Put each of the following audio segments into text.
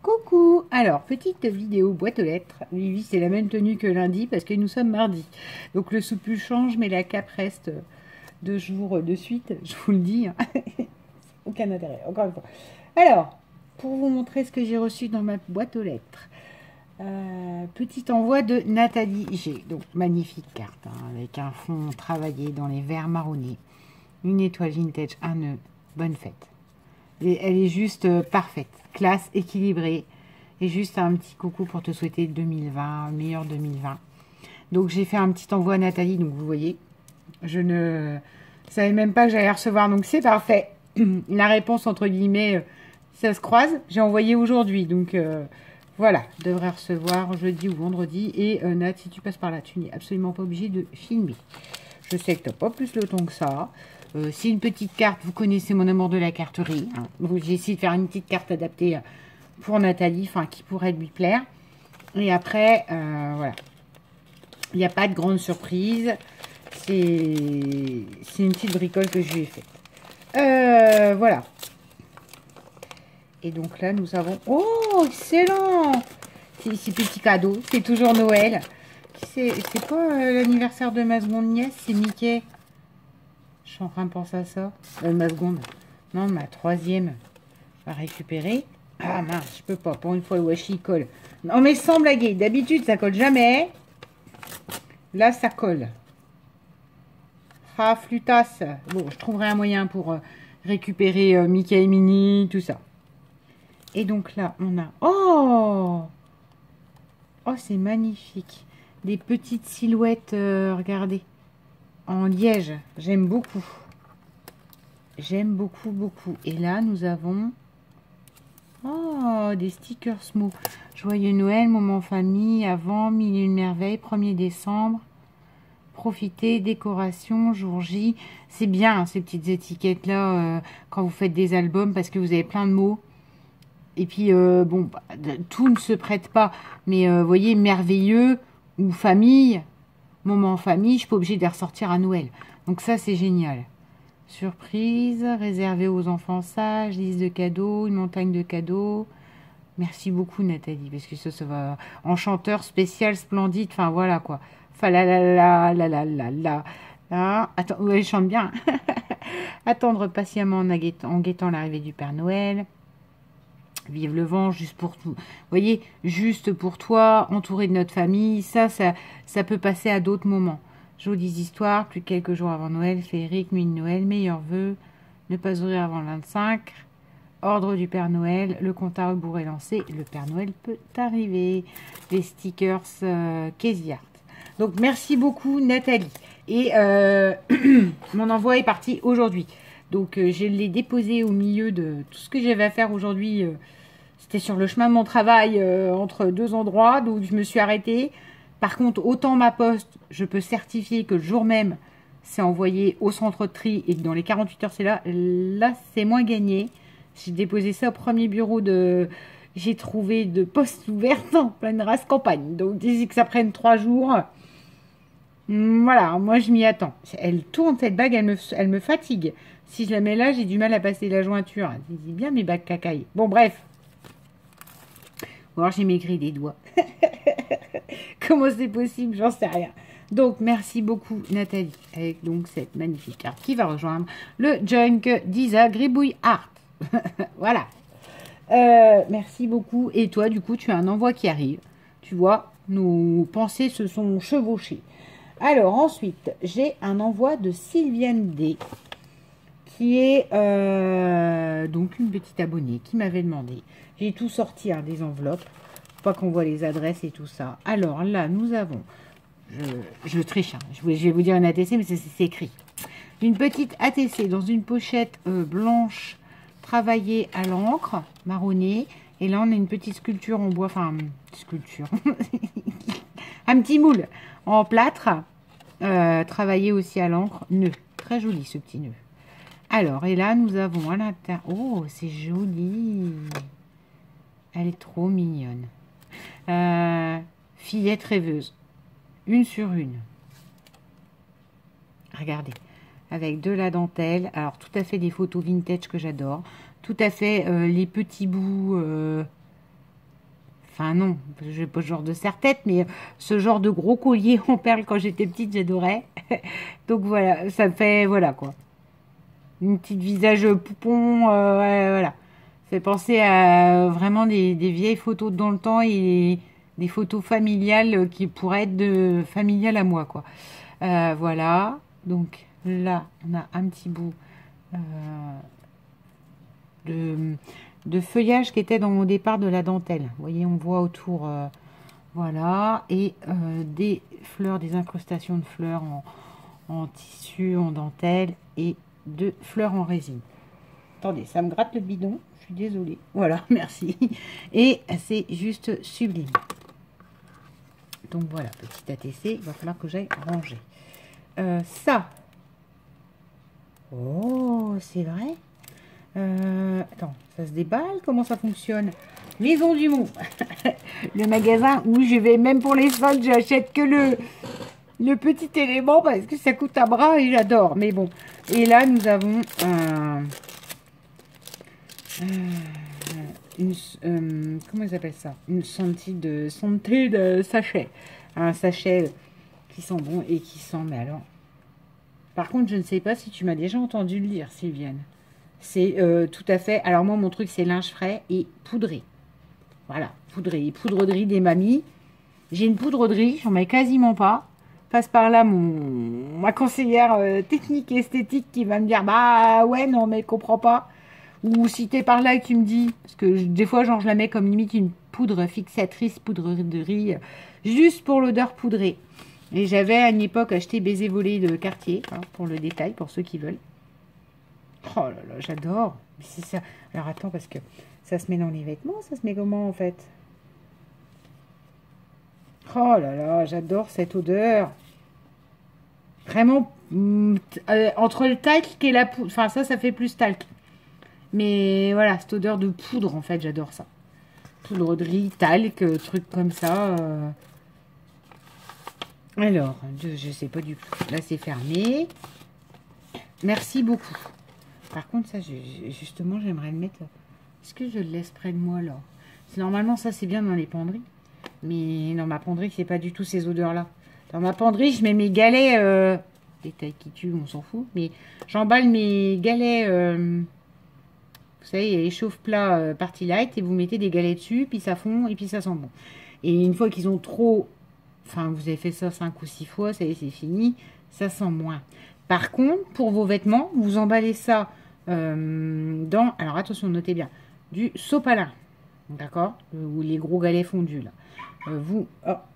Coucou. Alors, petite vidéo boîte aux lettres. Oui, c'est la même tenue que lundi parce que nous sommes mardi. Donc le soupul change, mais la cape reste 2 jours de suite. Je vous le dis. Hein. Aucun intérêt, encore une fois. Alors, pour vous montrer ce que j'ai reçu dans ma boîte aux lettres. Petit envoi de Nathalie G. Donc, magnifique carte, hein, avec un fond travaillé dans les verts marronnés. Une étoile vintage, un nœud. Bonne fête. Et elle est juste parfaite, classe, équilibrée. Et juste un petit coucou pour te souhaiter 2020, meilleur 2020. Donc j'ai fait un petit envoi à Nathalie, donc vous voyez. Je ne savais même pas que j'allais recevoir, donc c'est parfait. La réponse, entre guillemets, ça se croise. J'ai envoyé aujourd'hui, donc voilà. Je devrais recevoir jeudi ou vendredi. Et Nat, si tu passes par là, tu n'es absolument pas obligé de filmer. Je sais que tu n'as pas plus le temps que ça. C'est une petite carte, vous connaissez mon amour de la carterie. Hein. J'ai essayé de faire une petite carte adaptée pour Nathalie, enfin qui pourrait lui plaire. Et après, voilà. Il n'y a pas de grande surprise. C'est une petite bricole que je lui ai faite. Voilà. Et donc là, nous avons... Oh, excellent! Ces petits cadeaux. C'est toujours Noël. C'est pas l'anniversaire de ma seconde nièce, c'est Mickey. Je suis en train de penser à ça. Ma seconde. Non, ma troisième. Je vais récupérer. Ah mince, je peux pas. Pour une fois, le washi colle. Non, mais sans blaguer. D'habitude, ça colle jamais. Là, ça colle. Ah, flûtasse. Bon, je trouverai un moyen pour récupérer Mickey et Minnie, tout ça. Et donc là, on a... Oh! Oh, c'est magnifique. Des petites silhouettes, regardez. En liège, j'aime beaucoup. J'aime beaucoup, beaucoup. Et là, nous avons... Oh, des stickers mots. Joyeux Noël, moment famille, avant, mille et une merveilles, 1er décembre. Profitez, décoration, jour J. C'est bien, hein, ces petites étiquettes-là, quand vous faites des albums, parce que vous avez plein de mots. Et puis, bon, tout ne se prête pas. Mais, vous voyez, merveilleux ou famille... Moment en famille, je ne suis pas obligée de les ressortir à Noël. Donc ça, c'est génial. Surprise, réservé aux enfants sages, liste de cadeaux, une montagne de cadeaux. Merci beaucoup, Nathalie, parce que ça va... Enchanteur, spécial, splendide, enfin voilà quoi. Enfin la la la la la la la. Là, attends, ouais, je chante bien. Attendre patiemment en guettant l'arrivée du Père Noël. Vive le vent, juste pour tout. Vous voyez, juste pour toi, entouré de notre famille, ça peut passer à d'autres moments. Jolies histoires, plus de quelques jours avant Noël, féerique, nuit de Noël, meilleurs vœux, ne pas ouvrir avant le 25, ordre du Père Noël, le compte à rebours est lancé, le Père Noël peut arriver. Les stickers Casey Art. Donc, merci beaucoup, Nathalie. Et mon envoi est parti aujourd'hui. Donc, je l'ai déposé au milieu de tout ce que j'avais à faire aujourd'hui. C'était sur le chemin de mon travail entre deux endroits, donc je me suis arrêtée. Par contre, autant ma poste, je peux certifier que le jour même, c'est envoyé au centre de tri et que dans les 48 heures, c'est là. Là, c'est moins gagné. J'ai déposé ça au premier bureau de... J'ai trouvé de postes ouvertes en pleine race campagne. Donc, d'ici que ça prenne 3 jours... Voilà, moi je m'y attends. Elle tourne cette bague, elle me fatigue. Si je la mets là, j'ai du mal à passer la jointure. C'est bien mes bagues cacailles. Bon, bref. Ou alors j'ai maigri des doigts. Comment c'est possible? J'en sais rien. Donc, merci beaucoup Nathalie. Avec donc cette magnifique carte qui va rejoindre le Junk d'Isa Gribouille Art. Voilà. Merci beaucoup. Et toi, du coup, tu as un envoi qui arrive. Tu vois, nos pensées se sont chevauchées. Alors, ensuite, j'ai un envoi de Sylviane D. Qui est donc une petite abonnée qui m'avait demandé. J'ai tout sorti, hein, des enveloppes. Pas qu'on voit les adresses et tout ça. Alors là, nous avons... Je triche, hein. Je vais vous dire une ATC, mais c'est écrit. Une petite ATC dans une pochette blanche travaillée à l'encre, marronnée. Et là, on a une petite sculpture en bois. Enfin, sculpture. Un petit moule en plâtre. Travaillé aussi à l'encre. Nœud. Très joli, ce petit nœud. Alors, et là, nous avons à l'intérieur... Oh, c'est joli. Elle est trop mignonne. Fillette rêveuse. Une sur une. Regardez. Avec de la dentelle. Alors, tout à fait des photos vintage que j'adore. Tout à fait les petits bouts Enfin non, je n'ai pas ce genre de serre-tête, mais ce genre de gros collier en perles quand j'étais petite, j'adorais. Donc voilà, ça fait, voilà quoi. Une petite visage poupon, ouais, voilà. Ça fait penser à vraiment des vieilles photos dans le temps et des photos familiales qui pourraient être familiales à moi quoi. Voilà, donc là on a un petit bout euh, de feuillage qui était au départ de la dentelle. Vous voyez, on voit autour, voilà, et des fleurs, des incrustations de fleurs en tissu, en dentelle et de fleurs en résine. Attendez, ça me gratte le bidon, je suis désolée. Voilà, merci. Et c'est juste sublime. Donc voilà, petit ATC, il va falloir que j'aille ranger. Ça. Oh, c'est vrai. Attends, ça se déballe? Comment ça fonctionne? Maison du Mont. Le magasin où je vais, même pour les soldes, j'achète que le petit élément parce que ça coûte un bras et j'adore. Mais bon. Et là, nous avons comment ils appellent ça? Une santé de sachet. Un sachet qui sent bon et qui sent, mais alors... Par contre, je ne sais pas si tu m'as déjà entendu le dire, Sylviane. C'est tout à fait... Alors moi, mon truc, c'est linge frais et poudré. Voilà, poudré. Poudrerie des mamies. J'ai une poudrerie, j'en mets quasiment pas. Passe par là ma conseillère technique et esthétique qui va me dire, bah ouais, non, mais comprends pas. Ou si t'es par là et que tu me dis, parce que des fois, genre, je la mets comme limite une poudre fixatrice, poudrerie, juste pour l'odeur poudrée. Et j'avais à une époque acheté Baiser volé de Cartier, hein, pour le détail, pour ceux qui veulent. Oh là là, j'adore. C'est ça. Alors attends, parce que ça se met dans les vêtements, ça se met comment en fait? Oh là là, j'adore cette odeur. Vraiment, entre le talc et la poudre, enfin ça fait plus talc. Mais voilà, cette odeur de poudre, en fait, j'adore ça. Poudrerie, talc, truc comme ça. Alors, je sais pas du tout. Là, c'est fermé. Merci beaucoup. Par contre, ça, justement, j'aimerais le mettre... Est-ce que je le laisse près de moi, là? Normalement, ça, c'est bien dans les penderies. Mais dans ma penderie, c'est pas du tout ces odeurs-là. Dans ma penderie, je mets mes galets... Des tailles qui tuent, on s'en fout. Mais j'emballe mes galets... vous savez, il y a les chauffe-plats party light. Et vous mettez des galets dessus, puis ça fond, et puis ça sent bon. Et une fois qu'ils ont trop... Enfin, vous avez fait ça 5 ou 6 fois, ça y est, c'est fini. Ça sent moins. Par contre, pour vos vêtements, vous emballez ça dans... Alors, attention, notez bien. Du sopalin. D'accord? Ou les gros galets fondus, là. Oh,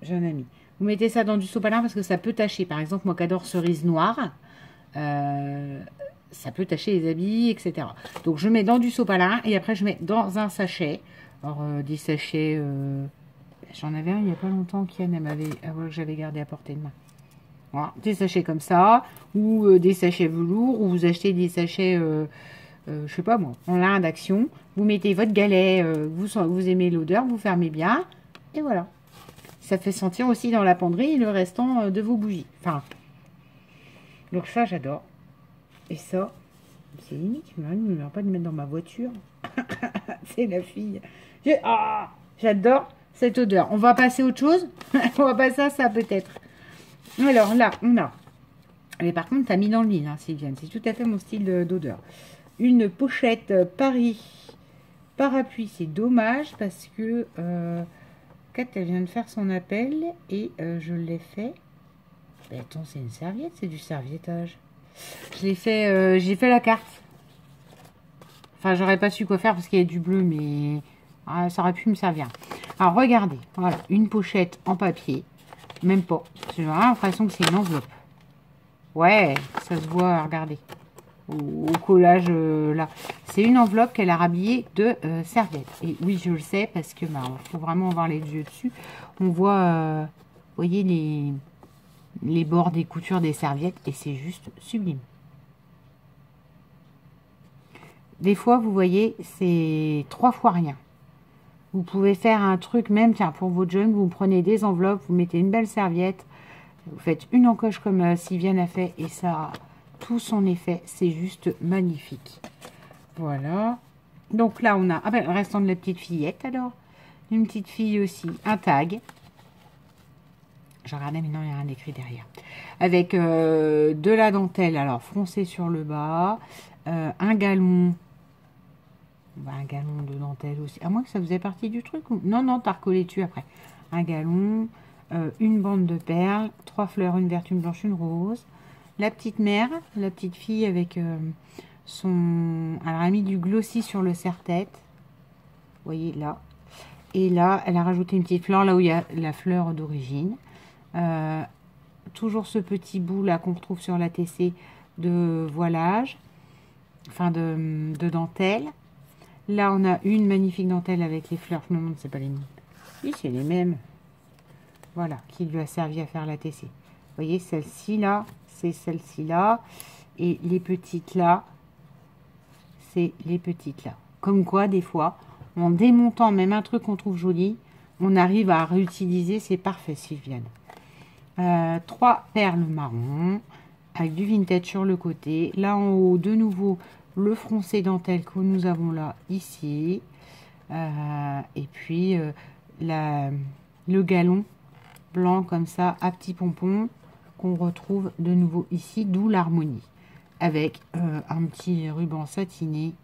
j'ai un ami. Vous mettez ça dans du sopalin parce que ça peut tacher. Par exemple, moi qui adore cerise noire, ça peut tacher les habits, etc. Donc, je mets dans du sopalin et après, je mets dans un sachet. Alors, des sachets... J'en avais un il n'y a pas longtemps qu'Yann m'avait, que j'avais gardé à portée de main. Voilà, des sachets comme ça, ou des sachets velours, ou vous achetez des sachets, je sais pas moi, en lin d'action. Vous mettez votre galet, vous aimez l'odeur, vous fermez bien, et voilà. Ça fait sentir aussi dans la penderie le restant de vos bougies. Enfin, donc ça j'adore. Et ça, c'est limite, je ne me pas de mettre dans ma voiture. C'est la fille. J'adore cette odeur. On va passer à autre chose. On va passer à ça peut-être. Alors là, on a... Mais par contre, t'as mis dans le lit, hein, Sylviane. C'est tout à fait mon style d'odeur. Une pochette Paris parapluie. C'est dommage parce que Kat, elle vient de faire son appel et je l'ai fait. Mais attends, c'est une serviette, c'est du serviettage. Je l'ai fait, j'ai fait la carte. Enfin, j'aurais pas su quoi faire parce qu'il y a du bleu, mais ça aurait pu me servir. Alors, regardez. Voilà, une pochette en papier. Même pas. J'ai vraiment l'impression que c'est une enveloppe. Ouais, ça se voit, regardez. Au collage, là. C'est une enveloppe qu'elle a rhabillée de serviettes. Et oui, je le sais, parce que faut vraiment avoir les yeux dessus. On voit, vous voyez, les bords des coutures des serviettes. Et c'est juste sublime. Des fois, vous voyez, c'est 3 fois rien. Vous pouvez faire un truc même, tiens, pour vos jeunes, vous prenez des enveloppes, vous mettez une belle serviette, vous faites une encoche comme Sylviane a fait, et ça a tout son effet, c'est juste magnifique. Voilà. Donc là, on a, le restant de la petite fillette, alors. Une petite fille aussi. Un tag. Je regardais, mais non, il n'y a rien écrit derrière. Avec de la dentelle, alors froncée sur le bas. Un galon. Bah, un galon de dentelle aussi. À moins que ça faisait partie du truc. Non, non, t'as recollé dessus après. Un galon. Une bande de perles. 3 fleurs, une verte, une blanche, une rose. La petite mère, la petite fille avec son... Elle a mis du glossy sur le serre-tête. Vous voyez là. Et là, elle a rajouté une petite fleur là où il y a la fleur d'origine. Toujours ce petit bout là qu'on retrouve sur la TC de voilage. Enfin de dentelle. Là, on a une magnifique dentelle avec les fleurs. Je me demande, c'est pas les mêmes. Oui, c'est les mêmes. Voilà, qui lui a servi à faire la TC. Vous voyez, celle-ci là, c'est celle-ci là. Et les petites là, c'est les petites là. Comme quoi, des fois, en démontant même un truc qu'on trouve joli, on arrive à réutiliser. C'est parfait, Sylviane. 3 perles marron avec du vintage sur le côté. Là en haut, de nouveau, le froncé dentelle que nous avons là, ici. Et puis, le galon blanc comme ça, à petits pompons, qu'on retrouve de nouveau ici, d'où l'harmonie. Avec un petit ruban satiné,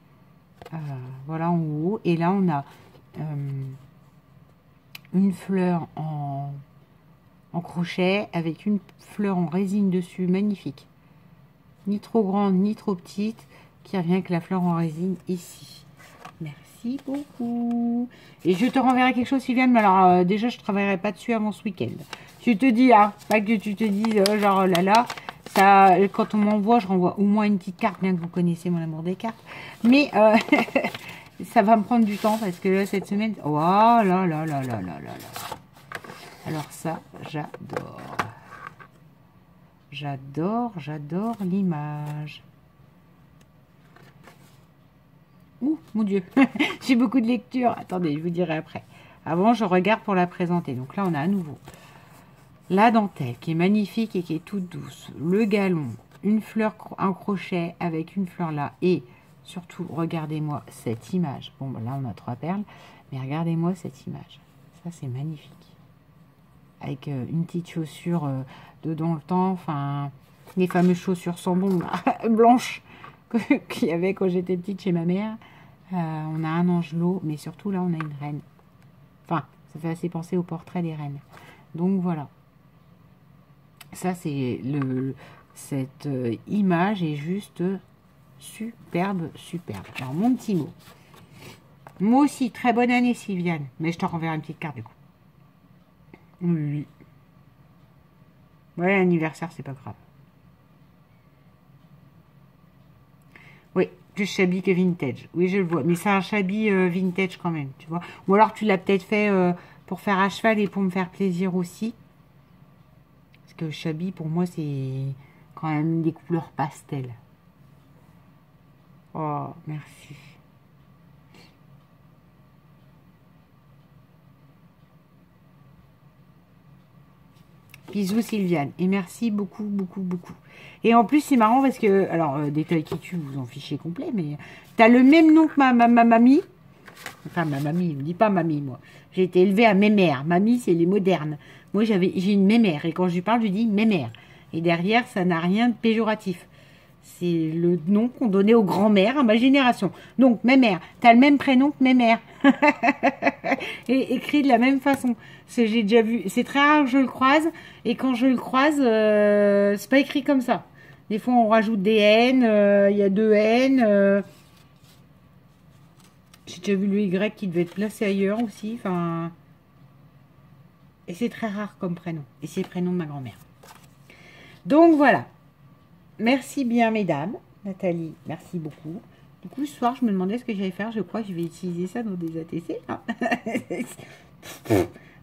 voilà en haut. Et là, on a une fleur en crochet avec une fleur en résine dessus, magnifique. Ni trop grande, ni trop petite, qui a rien que la fleur en résine ici. Merci beaucoup. Et je te renverrai quelque chose, Sylviane, mais alors déjà, je ne travaillerai pas dessus avant ce week-end. Tu te dis, hein, pas que tu te dises, genre là là, ça, quand on m'envoie, je renvoie au moins une petite carte, bien que vous connaissez mon amour des cartes. Mais ça va me prendre du temps, parce que là, cette semaine, oh là là là là là là là. Alors ça, j'adore. J'adore l'image. Ouh, mon Dieu. J'ai beaucoup de lecture. Attendez, je vous dirai après. Avant, je regarde pour la présenter. Donc là, on a à nouveau la dentelle qui est magnifique et qui est toute douce. Le galon, une fleur en crochet avec une fleur là. Et surtout, regardez-moi cette image. Bon, ben là, on a 3 perles. Mais regardez-moi cette image. Ça, c'est magnifique. Avec une petite chaussure de dans le temps, enfin, les fameuses chaussures sans bon, blanches, qu'il y avait quand j'étais petite chez ma mère. On a un angelot, mais surtout là, on a une reine. Enfin, ça fait assez penser au portrait des reines. Donc voilà. Ça, c'est cette image est juste superbe, superbe. Alors, mon petit mot. Moi aussi, très bonne année, Sylviane. Mais je te renverrai une petite carte du coup. Oui. Ouais, l'anniversaire, c'est pas grave. Oui, plus shabby que vintage. Oui, je le vois. Mais c'est un shabby vintage quand même, tu vois. Ou alors tu l'as peut-être fait pour faire à cheval et pour me faire plaisir aussi. Parce que le shabby, pour moi, c'est quand même des couleurs pastel. Oh, merci. Bisous Sylviane. Et merci beaucoup, beaucoup, beaucoup. Et en plus, c'est marrant parce que, alors, détail qui tue, vous en fichez complet, mais tu as le même nom que ma mamie. Enfin, ma mamie, ne me dis pas mamie, moi. J'ai été élevée à mémère. Mamie, c'est les modernes. Moi, j'ai une mémère. Et quand je lui parle, je dis mémère. Et derrière, ça n'a rien de péjoratif. C'est le nom qu'on donnait aux grands-mères à ma génération. Donc, mémère. Tu as le même prénom que mémère. Et écrit de la même façon. J'ai déjà vu. C'est très rare que je le croise. Et quand je le croise, c'est pas écrit comme ça. Des fois, on rajoute des N. Il y a 2 N. J'ai déjà vu le Y qui devait être placé ailleurs aussi. Enfin. Et c'est très rare comme prénom. Et c'est le prénom de ma grand-mère. Donc voilà. Merci bien, mesdames. Nathalie, merci beaucoup. Du coup, ce soir, je me demandais ce que j'allais faire. Je crois que je vais utiliser ça dans des ATC. Hein,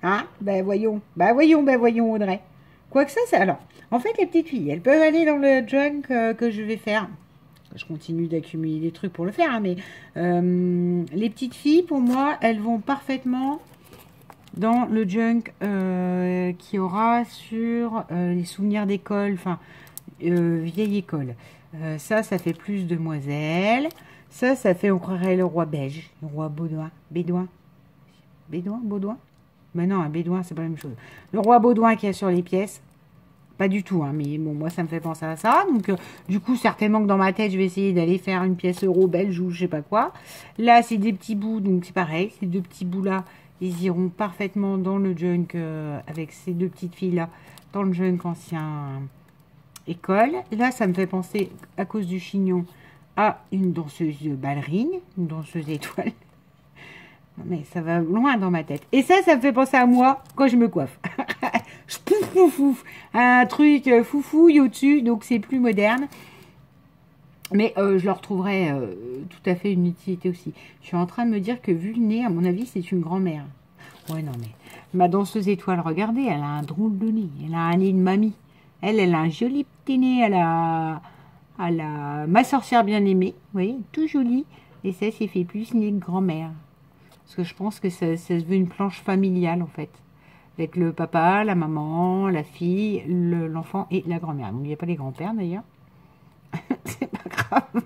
hein, ben voyons. Ben voyons, Audrey. Quoi que ça, c'est... Alors, en fait, les petites filles, elles peuvent aller dans le junk que je vais faire. Je continue d'accumuler des trucs pour le faire, hein, mais les petites filles, pour moi, elles vont parfaitement dans le junk qui aura sur les souvenirs d'école, enfin, vieille école. Ça fait plus demoiselles. Ça fait, on croirait le roi belge, le roi bédouin. Bédouin, Baudouin. Mais non, un bédouin, c'est pas la même chose. Le roi Baudouin qui a sur les pièces. Pas du tout, hein, mais bon, moi, ça me fait penser à ça. Donc, du coup, certainement que dans ma tête, je vais essayer d'aller faire une pièce euro belge ou je sais pas quoi. Là, c'est des petits bouts, donc c'est pareil. Ces deux petits bouts-là, ils iront parfaitement dans le junk avec ces deux petites filles-là, dans le junk ancien école. Là, ça me fait penser, à cause du chignon, à une danseuse ballerine, une danseuse étoile. Mais ça va loin dans ma tête. Et ça me fait penser à moi quand je me coiffe. Pouf, pouf, pouf. Un truc foufouille au-dessus, donc c'est plus moderne. Mais je leur trouverai tout à fait une utilité aussi. Je suis en train de me dire que vu le nez, à mon avis, c'est une grand-mère. Ouais, non, mais ma danseuse étoile, regardez, elle a un drôle de nez. Elle a un nez de mamie. Elle a un joli petit nez à la ma sorcière bien-aimée. Vous voyez, tout joli. Et ça fait plus nez de grand-mère. Parce que je pense que ça se veut une planche familiale, en fait. Avec le papa, la maman, la fille, l'enfant et la grand-mère. Il n'y a pas les grands-pères, d'ailleurs. C'est pas grave.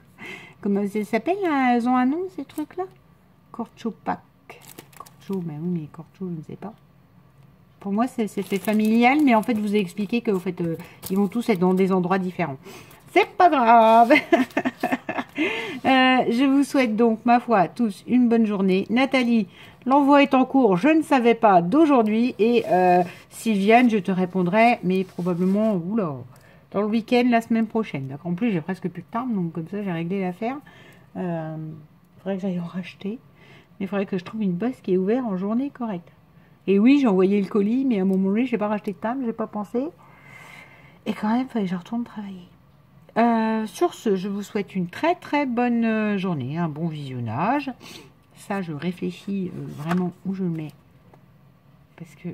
Comment ça s'appelle? Elles ont un nom, ces trucs-là? Corchopac. Corcho, mais oui, mais Corcho, je ne sais pas. Pour moi, c'est fait familial, mais en fait, je vous ai expliqué qu'en fait, ils vont tous être dans des endroits différents. C'est pas grave. Je vous souhaite donc, ma foi, tous une bonne journée. Nathalie, l'envoi est en cours, je ne savais pas d'aujourd'hui. Et Sylviane, je te répondrai, mais probablement, oula, dans le week-end, la semaine prochaine. En plus, j'ai presque plus de temps, donc comme ça, j'ai réglé l'affaire. Il faudrait que j'aille en racheter. Mais il faudrait que je trouve une bosse qui est ouverte en journée correcte. Et oui, j'ai envoyé le colis, mais à un moment donné, je n'ai pas racheté de table, j'ai pas pensé. Et quand même, il fallait que je retourne travailler. Sur ce, je vous souhaite une très très bonne journée, un bon visionnage. Ça, je réfléchis vraiment où je le mets. Parce que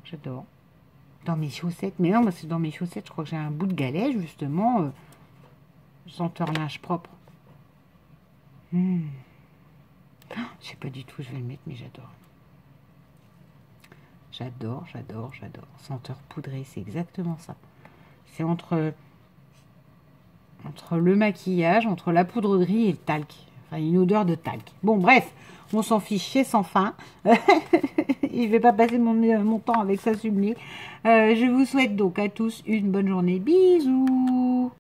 j'adore. Dans mes chaussettes. Mais non, parce que dans mes chaussettes, je crois que j'ai un bout de galet, justement. Senteur linge propre. Je sais pas du tout où je vais le mettre, mais j'adore. J'adore, j'adore, j'adore. Senteur poudrée, c'est exactement ça. C'est entre le maquillage, entre la poudrerie et le talc. Enfin, une odeur de talc. Bon, bref, on s'en fiche, c'est sans fin. Je vais pas passer mon temps avec ça sublime. Je vous souhaite donc à tous une bonne journée. Bisous!